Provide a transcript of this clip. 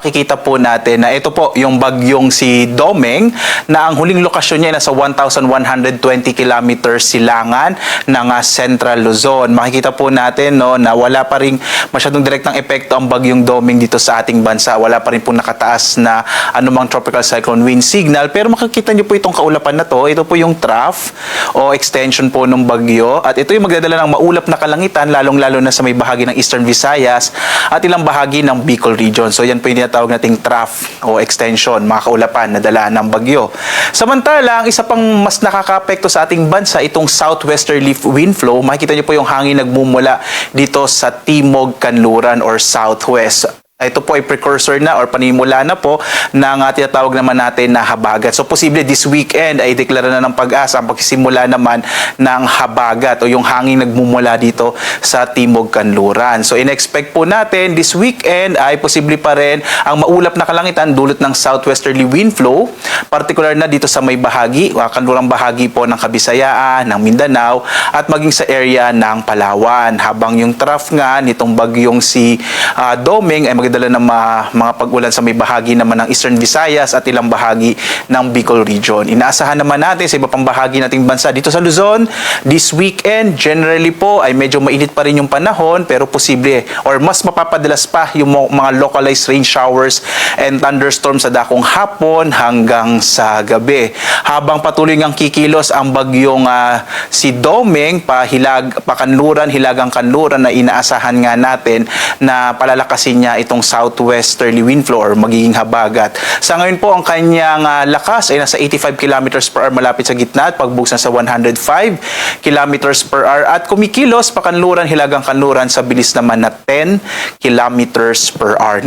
Makikita po natin na ito po yung bagyong si Domeng na ang huling lokasyon niya ay nasa 1,120 kilometers silangan ng Central Luzon. Makikita po natin no, na wala pa rin masyadong direktang epekto ang bagyong Domeng dito sa ating bansa. Wala pa rin po nakataas na anumang tropical cyclone wind signal. Pero makikita niyo po itong kaulapan na to. Ito po yung trough o extension po ng bagyo. At ito yung magdadala ng maulap na kalangitan lalong-lalo na sa may bahagi ng Eastern Visayas at ilang bahagi ng Bicol region. So yan po yung tawag nating trough o extension, mga kaulapan na dala ng bagyo. Samantala, ang isa pang mas nakakaapekto sa ating bansa, itong southwesterly wind flow. Makikita niyo po yung hangin nagmumula dito sa Timog Kanluran or southwest. Ito po ay precursor na or panimula na po ng tinatawag naman natin na habagat. So posible this weekend ay deklara na ng Pag-asa ang pagsisimula naman ng habagat o yung hangin nagmumula dito sa Timog Kanluran. So in-expect po natin this weekend ay posible pa rin ang maulap na kalangitan dulot ng southwesterly wind flow, particular na dito sa may bahagi, kanlurang bahagi po ng Kabisayaan, ng Mindanao at maging sa area ng Palawan. Habang yung trough nga nitong bagyong si Domeng ay magdala ng mga pag-ulan sa may bahagi naman ng Eastern Visayas at ilang bahagi ng Bicol region. Inaasahan naman natin sa iba pang bahagi nating bansa dito sa Luzon, this weekend generally po ay medyo mainit pa rin yung panahon pero posible or mas mapapadalas pa yung mga localized rain showers and thunderstorms sa dakong hapon hanggang sa gabi. Habang patuloy ngang kikilos ang bagyong si Domeng pakanluran, hilagang kanluran na inaasahan nga natin na palalakasin niya itong southwesterly wind flow or magiging habagat. Sa ngayon po, ang kanyang lakas ay nasa 85 kilometers per hour malapit sa gitna at pagbugsan sa 105 kilometers per hour at kumikilos pakanluran, hilagang kanluran sa bilis naman na 10 kilometers per hour.